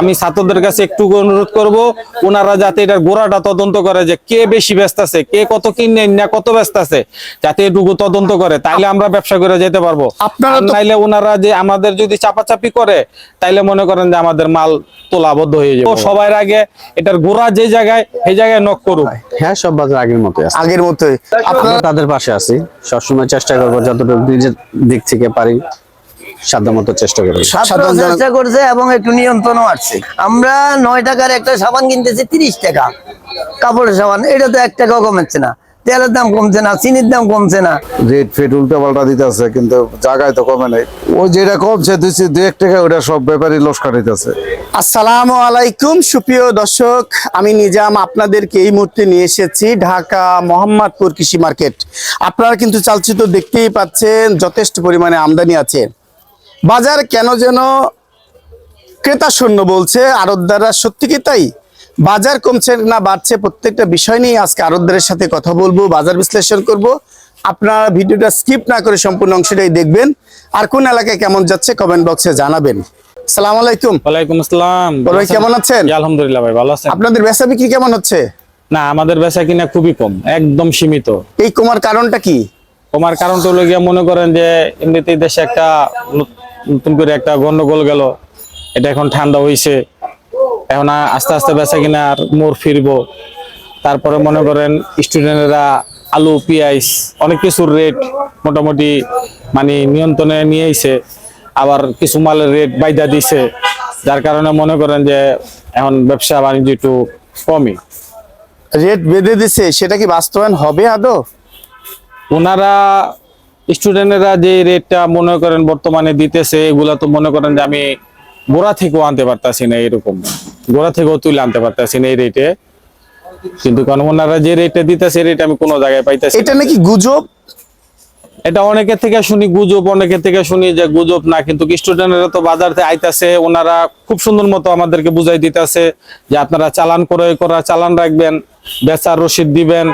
আমি ছাত্রদের কাছে একটু অনুরোধ করব, ওনারা যাতে এটার গোড়াটা তদন্ত করে যে কে বেশি ব্যস্ত আছে, কে কত কিনে না কত ব্যস্ত আছে, যাতে এটুকু তদন্ত করে, তাইলে আমরা ব্যবসা করে যেতে পারবো। আপনারা নাইলে ওনারা যে আমাদের যদি চাপাচাপি করে, তাইলে মনে করেন যে আমাদের মাল তোলাবদ্ধ হয়ে যাবে। সবার আগে এটার গোড়া যে জায়গায়, সেই জায়গায় নক করুক। হ্যাঁ, সব বাজার আগের মতোই আছে। আগের মতোই আমরা তাদের পাশে আছি, সবসময় চেষ্টা করবো যতটুকু নিজের দিক থেকে পারি সাধ্যমতো চেষ্টা করবো। চেষ্টা করছে এবং একটু নিয়ন্ত্রণও আসছে। আমরা 9 টাকার একটা সাবান কিনতেছি 30 টাকা, কাপড়ের সাবান, এটা তো 1 টাকাও কমেছে না। তেলের দাম কমছে না, চিনির দাম কমছে না, রেট ফেট উল্টা পাল্টা দিতেছে, কিন্তু জায়গায় তো কমে নাই। ও যেটা কমছে 2-1 টাকা, ওটা সব ব্যাপারই লস্কার দিতেছে। আসসালামু আলাইকুম সুপ্রিয় দর্শক, আমি নিজাম আপনাদেরকে এই মুহূর্তে নিয়ে এসেছি ঢাকা মোহাম্মদপুর কৃষি মার্কেট। আপনারা কিন্তু চালচিত্র দেখতেই পাচ্ছেন, যথেষ্ট পরিমাণে আমদানি আছে। বাজার কেন যেন ক্রেতা শূন্য বলছে আড়তদাররা, সত্যি কি তাই? বাজার কমছে না বাড়ছে, প্রত্যেকটা বিষয় নিয়ে আজকে আড়তদারের সাথে কথা বলবো, বাজার বিশ্লেষণ করব। আপনারা ভিডিওটা স্কিপ না করে সম্পূর্ণ অংশটাই দেখবেন। আর কোন এলাকায় কেমন যাচ্ছে কমেন্ট বক্সে জানাবেন। আসসালামু আলাইকুম। ওয়ালাইকুম আসসালাম। ভাই কেমন আছেন? আলহামদুলিল্লাহ ভাই, ভালো আছেন? আপনাদের বেচা বিক্রি কেমন হচ্ছে? না, আমাদের বেচা কিনা খুবই কম, একদম সীমিত। এই কমার কারণটা কি? কমার কারণটা হলো গিয়ে, মনে করেন যে এমনিতেই দেশে একটা নতুন করে একটা গন্ডগোল গেল, এটা এখন ঠান্ডা হইছে, এখন আস্তে আস্তে বেচা কিনা আর মোড় ফিরবো। তারপরে মনে করেন স্টুডেন্টরা আলু পেঁয়াজ অনেক কিছুর রেট মোটামুটি মানে নিয়ন্ত্রণে নিয়ে আইছে, আবার কিছু মালের রেট বাইদা দিছে, যার কারণে মনে করেন যে এখন ব্যবসা বাণিজ্য একটু কমই। রেট বেঁধে দিছে, সেটা কি বাস্তবায়ন হবে আদৌ? ওনারা স্টুডেন্টরা যে রেটটা মনে করেন বর্তমানে দিতেছে, এগুলা তো মনে করেন যে আমি গোড়া থেকেও আনতে পারতাছি না, এরকম গোড়া থেকেও তুলে আনতে পারতাছি না এই রেটে। কিন্তু কারণ ওনারা যে রেটে দিতেছে, রেট আমি কোনো জায়গায় পাইতেছি। এটা নাকি গুজব? এটা অনেকের থেকে শুনি গুজব, অনেকের থেকে শুনি যে গুজব না, কিন্তু স্টুডেন্টরা তো বাজার থেকে আইতাছে, ওনারা খুব সুন্দর মতো আমাদেরকে বুঝাই দিতেছে যে আপনারা চালান ক্রয় করা চালান রাখবেন, বেচার রসিদ দিবেন,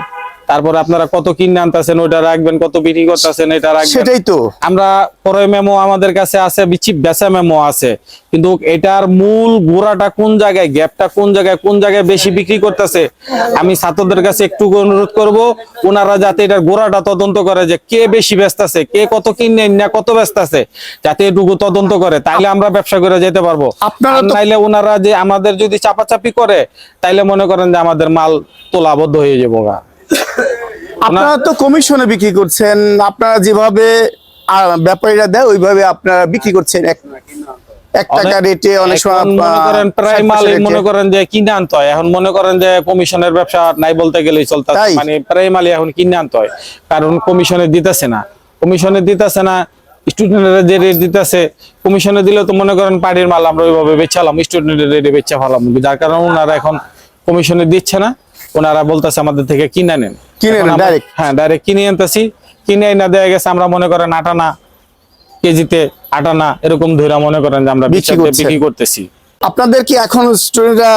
তারপর আপনারা কত কিনে আনতেছেন ওইটা রাখবেন, কত বিক্রি করতেছেন এটা রাখবেন। সেটাই তো আমরা ক্রয় মেমো আমাদের কাছে আছে, বেচা মেমো আছে, কিন্তু এটার মূল গোড়াটা কোন জায়গায়, গ্যাপটা কোন জায়গায় বেশি বিক্রি করতেছে, আমি ছাত্রদের কাছে একটু অনুরোধ করব, ওনারা যাতে এটার গোড়াটা তদন্ত করে যে কে বেশি ব্যস্ত আছে, কে কত কিনে না কত ব্যস্ত আছে, যাতে এটুকু তদন্ত করে, তাইলে আমরা ব্যবসা করে যেতে পারবো। আপনারা নাইলে ওনারা যে আমাদের যদি চাপাচাপি করে, তাইলে মনে করেন যে আমাদের মাল তোলাবদ্ধ হয়ে যাবো। আপনারা তো কমিশনে বিক্রি করছেন, আপনারা যেভাবে ব্যাপারীরা দেয় ওইভাবে আপনারা বিক্রি করছেন এক টাকা রেটে, অনেক সময় মনে করেন প্রায় মাল মনে করেন যে কিনে আনতে হয়। এখন মনে করেন যে কমিশনের ব্যবসা নাই বলতে গেলেই চলতেছে, মানে প্রায় মাল এখন কিনে আনতে হয়, কারণ কমিশনে দিতেছে না, স্টুডেন্টরা যে রেট দিতেছে, কমিশনে দিলে তো মনে করেন পার্টির মাল আমরা ওইভাবে বেচালাম, স্টুডেন্টের রেটে বেচা ফেলাম, যার কারণে ওনারা এখন কমিশনে দিচ্ছে না, ওনারা বলতেছে আমাদের থেকে কিনে নেন, ডাইরেক্ট। হ্যাঁ, ডাইরেক্ট কিনে আনতেছি, কিনে না দেয়া গেছে, আমরা মনে করেন 8 আনা কেজিতে 8 আনা এরকম ধরে মনে করেন যে আমরা বিক্রি করতেছি। আপনাদের কি এখন স্টুডেন্টরা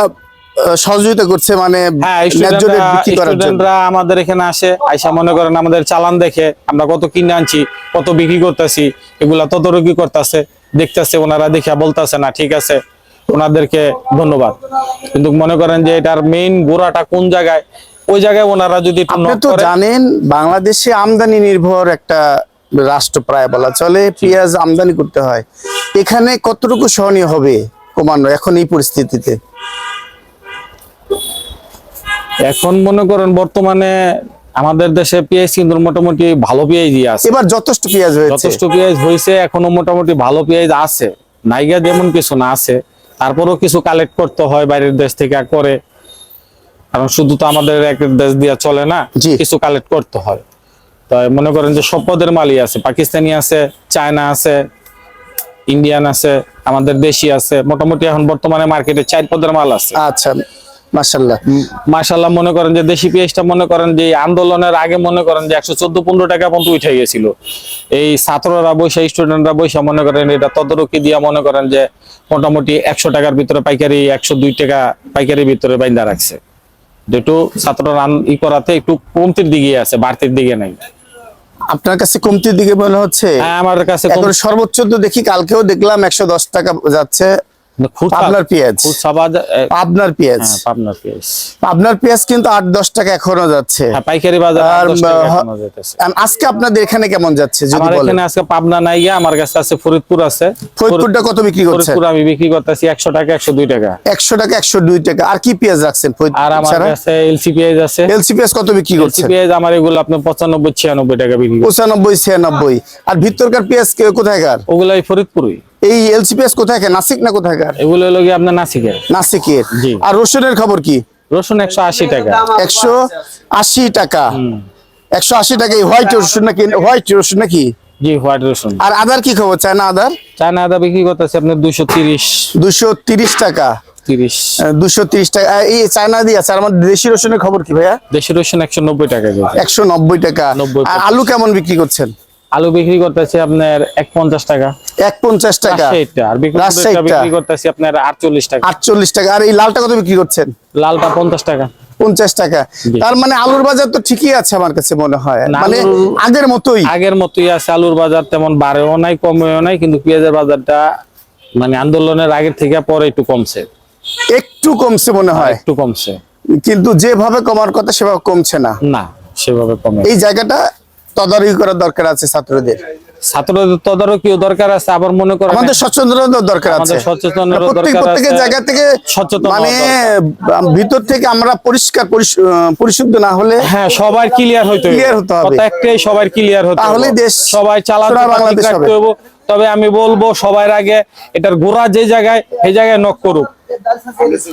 সহযোগিতা করছে, মানে হ্যাঁ, স্টুডেন্টরা আমাদের এখানে আসে, আইসা মনে করেন আমাদের চালান দেখে, আমরা কত কিনে আনছি, কত বিক্রি করতেছি, এগুলা তদারকি করতেছে, দেখতেছে, ওনারা দেখে বলতেছে না ঠিক আছে, ওনাদেরকে ধন্যবাদ। কিন্তু মনে করেন যে এটার মেইন গোড়াটা কোন জায়গায়, ওই জায়গায় ওনারা যদি আপনি তো জানেন বাংলাদেশে আমদানি নির্ভর একটা রাষ্ট্র প্রায় বলা চলে, পেঁয়াজ আমদানি করতে হয়, এখানে কতটুকু সহনীয় হবে কমানো এখন এই পরিস্থিতিতে? এখন মনে করেন বর্তমানে আমাদের দেশে পেঁয়াজ কিন্তু মোটামুটি ভালো পেঁয়াজই আছে, এবার যথেষ্ট পেঁয়াজ হয়েছে, এখনো মোটামুটি ভালো পেঁয়াজ আছে, নাইগা যেমন কিছু না আছে, তারপরেও কিছু কালেক্ট করতে হয় বাইরের দেশ থেকে করে, কারণ শুধু তো আমাদের এক দেশ দিয়ে চলে না, কিছু কালেক্ট করতে হয়। তাই মনে করেন যে সব পদের মালই আছে, পাকিস্তানি আছে, চায়না আছে, ইন্ডিয়ান আছে, আমাদের দেশি আছে, মোটামুটি এখন বর্তমানে মার্কেটে 4 পদের মাল আছে। আচ্ছা, মাশাআল্লাহ। মনে করেন যে দেশি পেঁয়াজটা মনে করেন যে আন্দোলনের আগে মনে করেন যে 114-15 টাকা পর্যন্ত উঠে গেছিল, এই ছাত্ররা বৈশা, স্টুডেন্টরা বৈশা মনে করেন এটা তদারকি দিয়া মনে করেন যে মোটামুটি 100 টাকার ভিতরে পাইকারি, 102 টাকা পাইকারি ভিতরে বাইন্দা রাখছে, যেটু ছাত্ররা করাতে একটু কমতির দিকে আছে, বাড়তির দিকে নাই। আপনার কাছে কমতির দিকে মনে হচ্ছে? হ্যাঁ, আমার কাছে সর্বোচ্চ তো দেখি, কালকেও দেখলাম 110 টাকা যাচ্ছে, পাবনার পেঁয়াজ। পাবনার পেঁয়াজ। হ্যাঁ পাবনার পেঁয়াজ। পাবনার পেঁয়াজ কিন্তু 8-10 টাকা এখনো যাচ্ছে। হ্যাঁ পাইকারি বাজার আর 10 টাকা এখনো যেতেছে। আজকে আপনাদের এখানে কেমন যাচ্ছে যদি আমার বলেন? এখানে আজকে পাবনা নাই গিয়া, আমার কাছে আছে ফরিদপুর আছে। ফরিদপুরটা কত বিক্রি করছেন? ফরিদপুর আমি বিক্রি করতেছি 100 টাকা 102 টাকা। 100 টাকা 102 টাকা। আর কি পেঁয়াজ রাখছেন আর ফরিদপুর আমার ছাড়া? কাছে এলসি পেঁয়াজ আছে। এলসি পেঁয়াজ কত বিক্রি এলসি করছেন? পেঁয়াজ আমার এগুলো আপনি 95 96 টাকা বিক্রি করছি। 95 96। আর ভিতরকার পেঁয়াজ কোথায়কার? ওগুলো এই ফরিদপুরই। এই এলসি পেঁয়াজ কোথায়কার? নাসিক না কোথায়কার? এগুলো হলো গিয়ে আপনার নাসিকের। নাসিকের। জি। আর রসুনের খবর কি? রসুন 180 টাকা। 180 টাকা। 180 টাকা। হোয়াইট রসুন নাকি? হোয়াইট রসুন নাকি? জি হোয়াইট রসুন। আর আদার কি খবর? চায়না আদার? চায়না আদা বিক্রি করতেছি আপনার 230 230 টাকা। 30। 230 টাকা। এই চায়না দিয়ে আছে। আর আমাদের দেশি রসুনের খবর কি ভাইয়া? দেশি রসুন 190 টাকা কেজি। 190 টাকা। 90 আর আলু কেমন বিক্রি করছেন? আলু বিক্রি করতেছি আপনার 150 টাকা। 150 টাকা। রাজশাহীটা। আর রাজশাহীটা। বিক্রি করতেছি আপনার 48 টাকা। 48 টাকা। আর এই লালটা কত বিক্রি করছেন? লালটা 50 টাকা। 50 টাকা। জি। তার মানে আলুর বাজার তো ঠিকই আছে আমার কাছে মনে হয়, না, মানে আলুর- আগের মতোই। আগের মতোই আছে। আলুর বাজার তেমন বাড়েও নাই কমেও নাই, কিন্তু পেঁয়াজের বাজারটা মানে আন্দোলনের আগের থেকে পরে একটু কমছে। একটু কমছে মনে হয়, একটু কমছে। কিন্তু যেভাবে কমার কথা সেভাবে কমছে না। না সেভাবে কমে। এই জায়গাটা তদারকি করার দরকার আছে ছাত্রদের। ছাত্রদের তদারকিও দরকার আছে, আবার মনে করেন আমাদের সচেতনতার দরকার আছে। আমাদের সচেতনতারও প্রত্যেক দরকার আছে। জায়গা থেকে সচেতন মানে হওয়া ভিতর থেকে আমরা পরিষ্কার পরিশুদ্ধ না হলে হ্যাঁ সবার ক্লিয়ার হতে হবে। Clear হতে হবে। কথা একটাই, সবার ক্লিয়ার হতে হবে। তাহলেই দেশ সবাই চালাতে সোনার বাংলাদেশ ঠিক রাখতে হবে। হবে। তবে আমি বলবো সবার আগে এটার গোড়া যে জায়গায়, সেই জায়গায় নক করুক।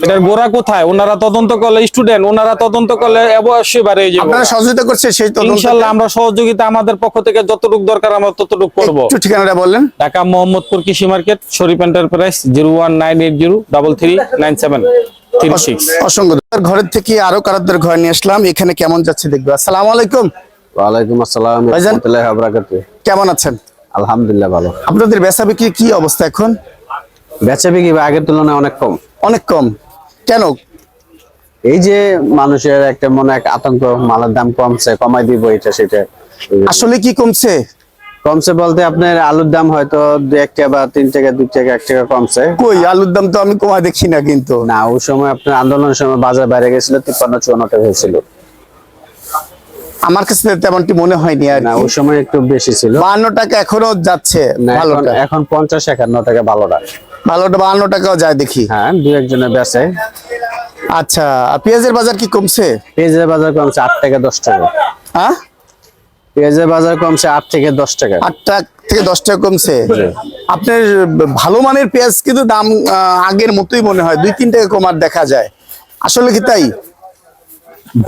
এটার গোড়া কোথায় ওনারা তদন্ত করলে, স্টুডেন্ট ওনারা তদন্ত করলে অবশ্যই বাড়িয়ে যাবে। আপনারা সহযোগিতা করছে সেই তদন্ত। ইনশাআল্লাহ আমরা সহযোগিতা আমাদের পক্ষ থেকে যতটুকু দরকার আমরা ততটুকু করব। একটু ঠিকানাটা বললেন। ঢাকা মোহাম্মদপুর কৃষি মার্কেট, শরীফ এন্টারপ্রাইজ, 01980339736। অসংখ্য ধন্যবাদ। ঘরের থেকে আরো কারাদের ঘর নিয়ে আসলাম, এখানে কেমন যাচ্ছে দেখবো। আসসালামু আলাইকুম। ওয়ালাইকুম আসসালাম ওয়া ভাইজান। রাহমাতুল্লাহি ওয়া বারাকাতুহু। কেমন আছেন? আলহামদুলিল্লাহ ভালো। আপনাদের বেচা বিক্রি কি অবস্থা এখন? বেচা বিক্রি আগের তুলনায় অনেক কম। অনেক কম কেন? এই যে মানুষের একটা মনে এক আতঙ্ক, মালের দাম কমছে, কমাই দিব এটা সেটা। আসলে কি কমছে? কমছে বলতে আপনার আলুর দাম হয়তো 2 টাকা বা 3 টাকা 2 টাকা 1 টাকা কমছে। কই আলুর দাম তো আমি কমা দেখি না কিন্তু। না ওই সময় আপনার আন্দোলনের সময় বাজার বাইরে গেছিল 53-54 টাকা হয়েছিল। আমার কাছে তেমনটি মনে হয়নি আর না কি। ওই সময় একটু বেশি ছিল। 52 টাকা এখনো যাচ্ছে না, ভালোটা। এখন 50-51 টাকা ভালোটা। ভালোটা 52 টাকাও যায় দেখি। হ্যাঁ দু একজনের বেচে। আচ্ছা, আর পেঁয়াজের বাজার কি কমছে? পেঁয়াজের বাজার কমছে 8 টাকা 10 টাকা। হ্যাঁ, পেঁয়াজের বাজার কমছে 8 থেকে 10 টাকা। 8 টাকা থেকে 10 টাকা কমছে। আপনার ভালো মানের পেঁয়াজ কিন্তু দাম আগের মতোই মনে হয়, 2-3 টাকা কমার দেখা যায়। আসলে কি তাই?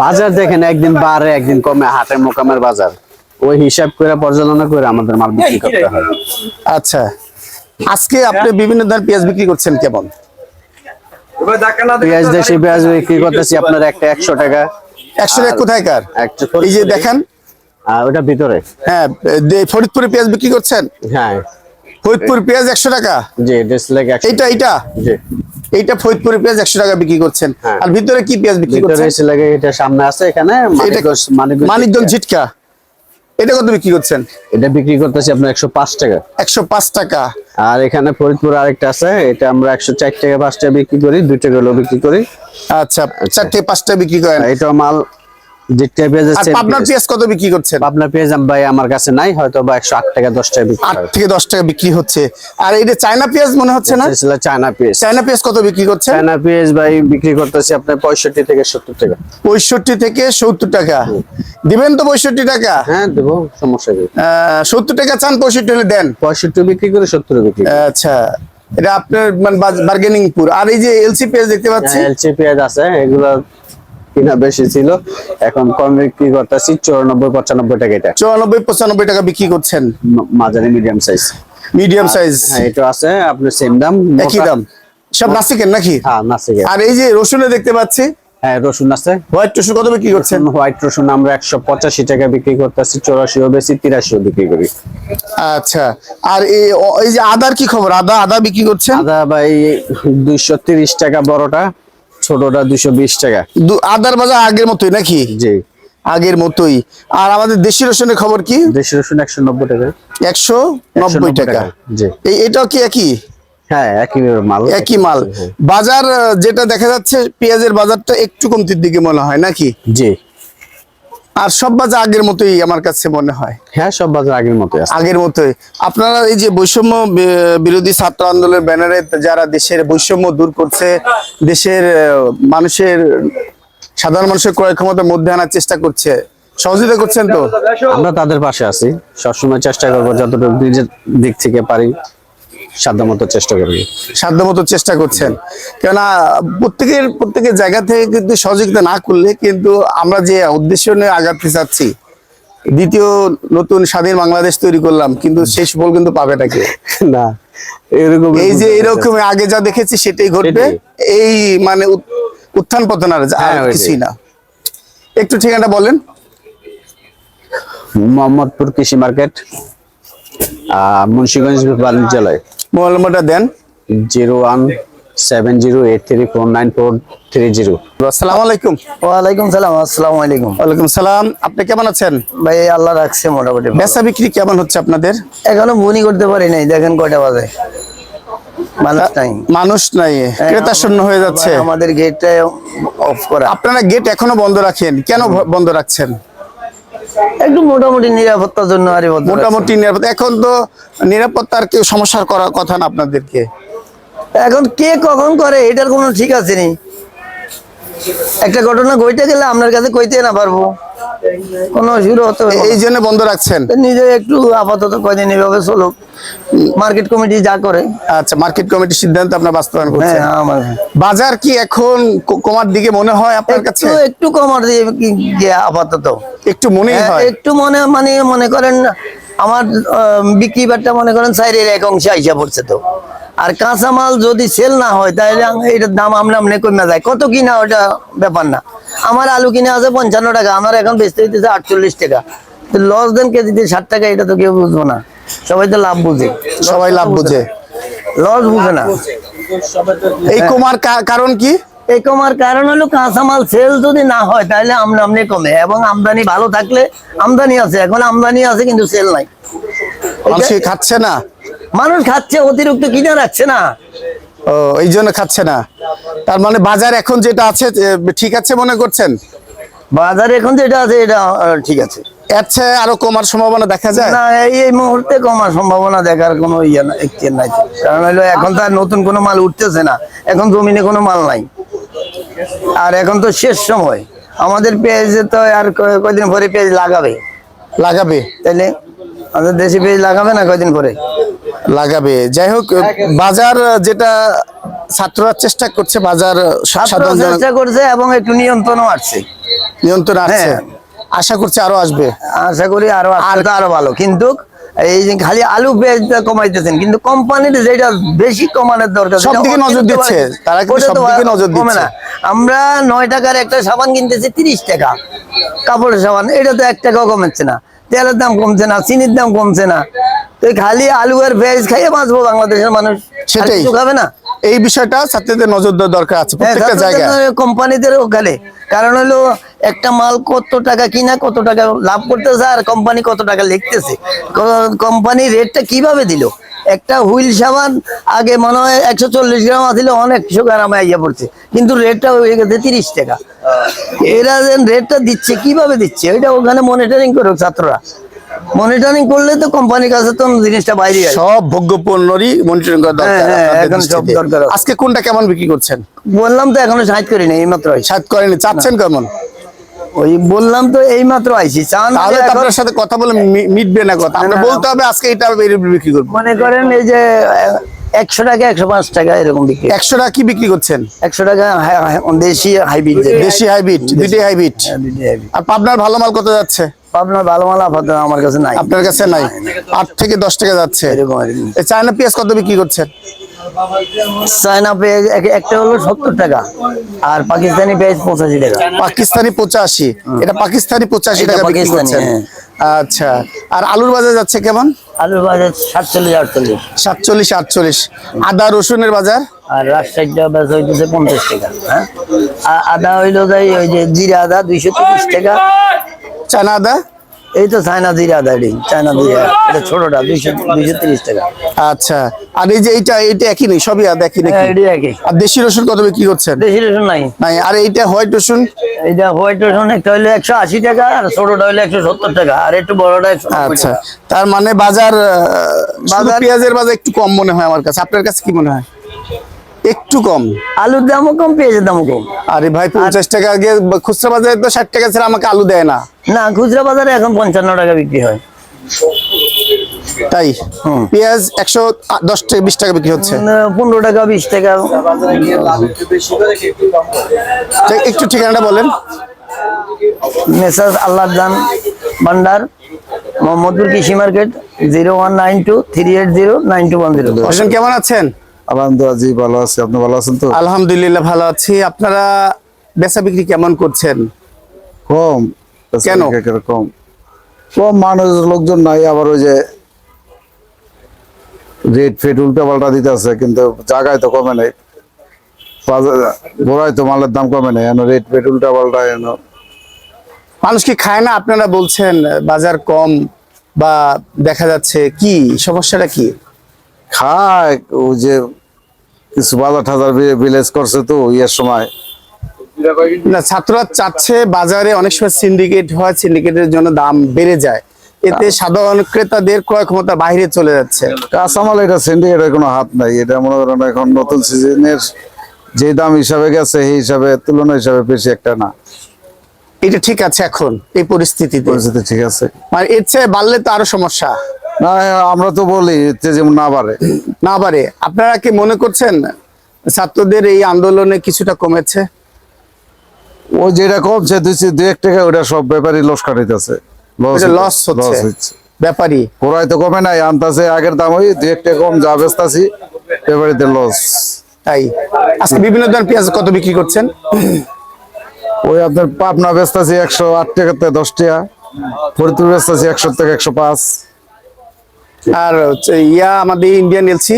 বাজার দেখেন একদিন বাড়ে একদিন কমে, হাটের মোকামের বাজার ওই হিসাব করে পর্যালোচনা করে আমাদের মাল বিক্রি করতে হয়। আচ্ছা, আজকে আপনি বিভিন্ন ধরনের পেঁয়াজ বিক্রি করছেন কেমন? পেঁয়াজ দেশি পেঁয়াজ বিক্রি করতেছি আপনার একটা 100 টাকা। 100 টাকা কোথায়কার? এই যে দেখেন, ওটা ভিতরে। হ্যাঁ, ফরিদপুরে পেঁয়াজ বিক্রি করছেন? হ্যাঁ ফরিদপুর পেঁয়াজ 100 টাকা। জি ডিসলাইক 100। এইটা জি এইটা ফরিদপুরের পেঁয়াজ 100 টাকা বিক্রি করছেন। হ্যাঁ। আর ভিতরে কি পেঁয়াজ বিক্রি ভিতরে করছেন? ডিসলাইক এটা সামনে আছে, এখানে মানিকগঞ্জ ঝিটকা। এটা কত বিক্রি করছেন? এটা বিক্রি করতেছি আপনার 105 টাকা। 105 টাকা। আর এখানে ফরিদপুর আরেকটা আছে, এটা আমরা 104 টাকা 5 টাকা বিক্রি করি, 2 টাকা হলো বিক্রি করি। আচ্ছা, 4 থেকে 5 টাকা বিক্রি করেন। এটা মাল যেটা পেঁয়াজ আর আছে। পাবনার পেঁয়াজ কত বিক্রি করছেন? পাবনার পেঁয়াজ ভাই আমার কাছে নাই, হয়তো বা 108 টাকা 10 টাকা বিক্রি 8 হয়। থেকে 10 টাকা বিক্রি হচ্ছে। আর এই যে চায়না পেঁয়াজ মনে হচ্ছে না? এটা ছিল চায়না পেঁয়াজ। চায়না পেঁয়াজ কত বিক্রি করছেন? চায়না পেঁয়াজ ভাই বিক্রি করতেছি আপনার 65 থেকে 70 টাকা। 65 থেকে 70 টাকা। দিবেন তো 65 টাকা? হ্যাঁ দেবো, সমস্যা নেই। 70 টাকা চান, 65 হলে দেন। 65 বিক্রি করে 70 বিক্রি করি। আচ্ছা, এটা আপনার মানে বার্গেনিং পুর। আর এই যে এলসি পেঁয়াজ দেখতে পাচ্ছি, এলচি পেঁয়াজ আছে, এগুলো কিনা বেশি ছিল, এখন কম বিক্রি করতেছি 94-95 টাকা। এটা 94-95 টাকা বিক্রি করছেন। মাঝারি মিডিয়াম সাইজ। মিডিয়াম সাইজ হ্যাঁ এটা আছে আপনার সেম দাম, একই দাম। সব নাসিকের নাকি? হ্যাঁ নাসিকে। আর এই যে রসুনে দেখতে পাচ্ছি, হ্যাঁ রসুন আছে। হোয়াইট রসুন কত বিক্রি করছেন? হোয়াইট রসুন আমরা 185 টাকা বিক্রি করতেছি, 84 বেশি 83 বিক্রি করি। আচ্ছা, আর এই যে আদার কি খবর? আদা বিক্রি করছেন? আদা ভাই 230 টাকা বড়টা, ছোটটা 220 টাকা। আদার বাজার আগের মতোই নাকি? জি আগের মতোই। আর আমাদের দেশি রসুনের খবর কি? দেশি রসুন 190 টাকা। 190 টাকা। জি এটাও কি একই? হ্যাঁ একই মাল। একই মাল। বাজার যেটা দেখা যাচ্ছে পেঁয়াজের বাজারটা একটু কমতির দিকে মনে হয় নাকি? জি আর সব বাজার আগের মতোই আমার কাছে মনে হয়। হ্যাঁ সব বাজার আগের মতোই আছে। আগের মতোই। আপনারা এই যে বৈষম্য বিরোধী ছাত্র আন্দোলনের ব্যানারে যারা দেশের বৈষম্য দূর করছে, দেশের মানুষের সাধারণ মানুষের ক্রয় ক্ষমতার মধ্যে আনার চেষ্টা করছে, সহযোগিতা করছেন তো? আমরা তাদের পাশে আছি, সবসময় চেষ্টা করবো যতটুকু নিজের দিক থেকে পারি সাধ্যমতো চেষ্টা করবি। সাধ্যমতো চেষ্টা করছেন, কেননা প্রত্যেকের জায়গা থেকে কিন্তু সহযোগিতা না করলে কিন্তু আমরা যে উদ্দেশ্য নিয়ে আগাতে চাচ্ছি, দ্বিতীয় নতুন স্বাধীন বাংলাদেশ তৈরি করলাম, কিন্তু সেই সুফল কিন্তু পাবে নাকি? না এরকম এই যে এরকম আগে যা দেখেছি সেটাই ঘটবে। এই মানে উত্থান পতন আর কিছুই না। একটু ঠিকানাটা বলেন। মোহাম্মদপুর কৃষি মার্কেট, মুন্সিগঞ্জ বাণিজ্যালয়। মোবাইল নম্বরটা দেন। 01703494330। আসসালামু আলাইকুম। ওয়ালাইকুম সালাম। আসসালামু আলাইকুম। ওয়ালাইকুম সালাম। আপনি কেমন আছেন? ভাই আল্লাহ রাখছে মোটামুটি ভালো। বেচা বিক্রি কেমন হচ্ছে আপনাদের? এখনো বুনি করতে পারি নাই, দেখেন কয়টা বাজে, মানুষ নাই। মানুষ নাই, ক্রেতা শূন্য হয়ে যাচ্ছে। আমাদের গেটটা অফ করা। আপনারা গেট এখনো বন্ধ রাখেন কেন? বন্ধ রাখছেন? একটু মোটামুটি নিরাপত্তার জন্য। আর মোটামুটি নিরাপত্তা। এখন তো নিরাপত্তার কেউ সমস্যার করার কথা না আপনাদেরকে। এখন কে কখন করে এটার কোনো ঠিক আছে নি। একটা ঘটনা ঘটে গেলে আপনার কাছে কইতে না পারবো, কোনো অসুবিধা হতে হবে না। এই জন্য বন্ধ রাখছেন। নিজে একটু আপাতত কয়দিন এভাবে চলুক, মার্কেট কমিটি যা করে। আচ্ছা, মার্কেট কমিটির সিদ্ধান্ত আপনার বাস্তবায়ন করছেন। হ্যাঁ, আমার বাজার কি এখন কমার দিকে মনে হয় আপনার কাছে? একটু কমার দিয়ে আপাতত একটু মনেই হয়। একটু মনে করেন আমার বিক্রি বাট্টা মনে করেন সাইডের এক অংশে আইসা পড়ছে তো। আর কাঁচামাল যদি সেল না হয় তাহলে এটার দাম আমনে কমে যায়। কত কিনা ওটা ব্যাপার না। আমার আলু কিনে আছে 55 টাকা, আমার এখন বেচতে হইতেছে 48 টাকা। লস দেন কেজিতে 60 টাকা, এটা তো কেউ বুঝবো না। সবাই তো লাভ বুঝে, সবাই লাভ বুঝে, লস বুঝে না। এই কমার কারণ কি? এই কমার কারণ হলো কাঁচামাল সেল যদি না হয় তাহলে আমদানি কমে, এবং আমদানি ভালো থাকলে আমদানি আছে, এখন আমদানি আছে কিন্তু সেল নাই। মানুষ কি খাচ্ছে না? মানুষ খাচ্ছে, অতিরিক্ত কিনে রাখছে না। ও, এই জন্য খাচ্ছে না। তার মানে বাজার এখন যেটা আছে ঠিক আছে মনে করছেন? বাজার এখন যেটা আছে এটা ঠিক আছে। এর চেয়ে আরো কমার সম্ভাবনা দেখা যায় না? এই মুহূর্তে কমার সম্ভাবনা দেখার কোনো ইয়ে নাই। কারণ হলো এখন তো আর নতুন কোনো মাল উঠতেছে না, এখন জমিনে কোনো মাল নাই। আর এখন তো শেষ সময়, আমাদের পেঁয়াজে তো আর কয়দিন পরে পেঁয়াজ লাগাবে। তাইলে আমাদের দেশি পেঁয়াজ লাগাবে না কয়দিন পরে? লাগাবে। যাই হোক, বাজার যেটা ছাত্ররা চেষ্টা করছে, বাজার সাধারণ চেষ্টা করছে এবং একটু নিয়ন্ত্রণও আসছে। নিয়ন্ত্রণ আছে। হ্যাঁ। আশা করছি আরো আসবে। আশা করি আরো আরো ভালো। কিন্তু এই যে খালি আলু পেঁয়াজটা কমাইতেছেন, কিন্তু কোম্পানির যেটা বেশি কমানোর দরকার সবদিকে নজর দিচ্ছে তারা, কিন্তু সবদিকে নজর দিচ্ছে না। আমরা 9 টাকার একটা সাবান কিনতেছি 30 টাকা, কাপড়ের সাবান, এটা তো 1 টাকাও কমেছে না। তেলের দাম কমছে না, চিনির দাম কমছে না। তো খালি আলু আর পেঁয়াজ খাইয়ে বাঁচবো বাংলাদেশের মানুষ, সেটাই খাবে না। এই বিষয়টা ছাত্রদের নজর দেওয়ার দরকার আছে প্রত্যেকটা জায়গায়। কোম্পানিদেরও খেলে, কারণ হলো একটা মাল কত টাকা কিনা কত টাকা লাভ করতেছে, আর কোম্পানি কত টাকা লিখতেছে, কোম্পানি রেটটা কিভাবে দিল। একটা হুইল সাবান আগে মনে হয় 140 গ্রাম আছিল, 100 গ্রামে আইয়া পড়ছে, কিন্তু রেটটা হয়ে গেছে 30 টাকা। এরা যে রেটটা দিচ্ছে কিভাবে দিচ্ছে, ওইটা ওখানে মনিটরিং করুক ছাত্ররা। মনিটরিং করলে তো কোম্পানির কাছে তো জিনিসটা বাইরে আসে। সব ভোগ্যপণ্যরই মনিটরিং করা দরকার। এখন সব দরকার। আজকে কোনটা কেমন বিক্রি করছেন? বললাম তো এখনো 60 করি না, এইমাত্র আইছি। 60 করেনি, চাচ্ছেন কেমন? ওই বললাম তো এইমাত্র আইছি। তাহলে তো আপনার সাথে কথা বলে মিটবে না কথা। আপনি বলতে হবে আজকে এটা বিক্রি করব। মনে করেন এই যে 100 টাকা 105 টাকা এরকম বিক্রি। 100 টাকা কি বিক্রি করছেন? 100 টাকা দেশি হাইব্রিড। দেশি হাইব্রিড, দুইটাই হাইব্রিড। আর পাবনার ভালো মাল কত যাচ্ছে? আপনার ভালো মাল আপাতত আমার কাছে নাই। আপনার কাছে নাই? 8 থেকে 10 টাকা যাচ্ছে। এরকম এই চায়না পেঁয়াজ কত বিক্রি করছেন? চায়না পেঁয়াজ একটা হলো 70 টাকা, আর পাকিস্তানি পেঁয়াজ 85 টাকা। পাকিস্তানি 85, এটা পাকিস্তানি 85 টাকা বিক্রি করছেন। আচ্ছা, আর আলুর বাজার যাচ্ছে কেমন? আলুর বাজার 47 48। 47 48। আদা রসুনের বাজার? আর রাজশাহীটা বেচা হইতেছে 50 টাকা। হ্যাঁ, আদা হইলো যাই ওই যে জিরা আদা 230 টাকা। চায়না আদা এই তো চায়না জিরা দাঁড়ি, চায়না জিরা, এটা ছোটটা 230 টাকা। আচ্ছা, আর এই যে এইটা একই নেই, সবই আদা একই নাকি? হ্যাঁ, এটি একই। আর দেশি রসুন কত বিক্রি করছেন? দেশি রসুন নাই। নাই, আর এইটা হোয়াইট রসুন? এটা হোয়াইট রসুন একটা হইলে 180 টাকা, আর ছোটটা হইলে 170 টাকা, আর একটু বড়টা 190 আচ্ছা, টাকা। তার মানে বাজার বাজার- পেঁয়াজের বাজার একটু কম মনে হয় আমার কাছে, আপনার কাছে কি মনে হয়? একটু কম? আলুর দামও কম, পেঁয়াজের দামও কম। আরে ভাই, 50 টাকা আগে খুচরা বাজারে তো 60 টাকা ছাড়া আমাকে আলু দেয় না। না, খুচরা বাজারে এখন 55 টাকা বিক্রি হয়। তাই পেঁয়াজ 110 টাকা 20 টাকা বিক্রি হচ্ছে। 15 টাকা 20 টাকা। একটু ঠিকানাটা বলেন। মেসাজ আল্লাহ জান ভান্ডার, মোহাম্মদপুর কৃষি মার্কেট, 019238092110। হোসেন, কেমন আছেন? আলহামদুলিল্লাহ, জি ভালো আছি। আপনি ভালো আছেন তো? আলহামদুলিল্লাহ ভালো আছি। আপনারা বেচা বিক্রি কেমন করছেন? কম। কেন? কম কম, মানুষ লোকজন নাই, আবার ওই যে রেট ফেট উল্টা পাল্টা দিতে আছে, কিন্তু জায়গায় তো কমে নাই। গোড়ায় তো মালের দাম কমে নাই, রেট ফেট উল্টা পাল্টা। মানুষ কি খায় না? আপনারা বলছেন বাজার কম, বা দেখা যাচ্ছে কি সমস্যাটা কি? খায় ওই যে কিছু বাজার টাজার ভিলেজ করছে তো ইয়ের সময়। না, ছাত্ররা চাচ্ছে বাজারে অনেক সময় সিন্ডিকেট হয়, সিন্ডিকেটের জন্য দাম বেড়ে যায়, এতে সাধারণ ক্রেতাদের ক্রয় ক্ষমতা বাইরে চলে যাচ্ছে। কাঁচামাল এটা সিন্ডিকেটের কোনো হাত নাই। এটা মনে করেন এখন নতুন সিজনের যে দাম হিসাবে গেছে সেই হিসাবে তুলনা হিসাবে বেশি একটা না। এটা ঠিক আছে এখন এই পরিস্থিতিতে? পরিস্থিতি ঠিক আছে। মানে এর চেয়ে বাড়লে তো আরো সমস্যা। না, আমরা তো বলি যে যেমন না বাড়ে। না বাড়ে। আপনারা কি মনে করছেন ছাত্রদের এই আন্দোলনে কিছুটা কমেছে? ও যেটা কমছে 2-1 টাকা, ওটা সব ব্যাপারী লস কাটাইতেছে। লস হচ্ছে ব্যাপারী। ওরাই তো কমে নাই, আনতাছে আগের দাম, ওই 2-1 টাকা কম যা বেচতাছি, ব্যাপারীদের লস। তাই আজকে বিভিন্ন ধরনের পেঁয়াজ কত বিক্রি করছেন? ওই আপনার পাবনা বেচতাছি 108 টাকাতে 10 টাকা, ফরিদপুর বেচতাছি 100 টাকা 105, আর হচ্ছে আমাদের ইন্ডিয়ান এলসি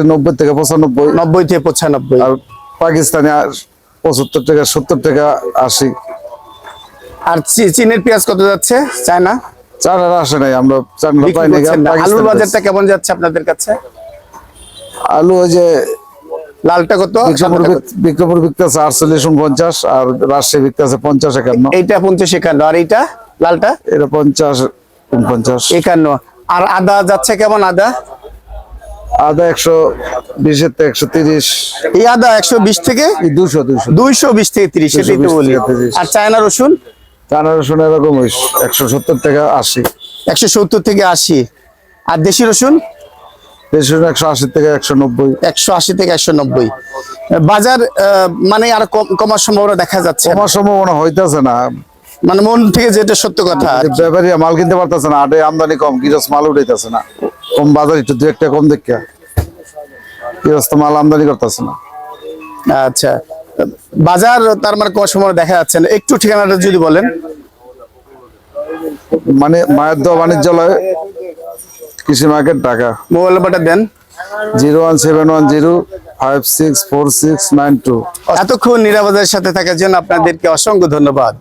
90 থেকে 95, 90 থেকে 95। আর পাকিস্তানি 75 টাকা 70 টাকা 80। আর চীনের পেঁয়াজ কত যাচ্ছে? চায়না চায়নার আসে নাই, আমরা চায়না বিক্রি পাই নাই। করছেন না। আলুর পাকিস্তান বাজারটা কেমন যাচ্ছে আপনাদের কাছে? আলু ওই যে লালটা কত? বিক্রমপুর বিকতেছে 48-49, আর রাজশাহী বিকতেছে 50-51। এইটা 50-51, আর এইটা লালটা এটা 50-49। 51। আর আদা যাচ্ছে কেমন? আদা আদা 120 থেকে 130, এই আদা 120 থেকে 200 220 থেকে 30, সেটাই তো 220 বলি। থেকে 30। আর চায়না রসুন? চায়না রসুন এরকম 170 থেকে 80, 170 থেকে 80। আর দেশি রসুন? দেশি রসুন 180 থেকে 190। 180 থেকে 190। বাজার মানে আর কমার সম্ভাবনা দেখা যাচ্ছে না। কমার সম্ভাবনা হইতেছে না, মানে মন থেকে যেটা সত্য কথা। ব্যাপারী মাল কিনতে পারতেছে না, আটে আমদানি কম, গৃহস্থ মাল উঠাইতেছে না, কম বাজার একটু 2-1 টাকা কম দেখে গৃহস্থ মাল আমদানি করতেছে না। আচ্ছা, বাজার তার মানে কমার সম্ভাবনা দেখা যাচ্ছে না। একটু ঠিকানাটা যদি বলেন। মানে মায়ের দোয়া বাণিজ্যালয়, কৃষি মার্কেট, ঢাকা। মোবাইল নাম্বারটা দেন। 01710564692। এতক্ষণ নিরাপদের সাথে থাকার জন্য আপনাদেরকে অসংখ্য ধন্যবাদ।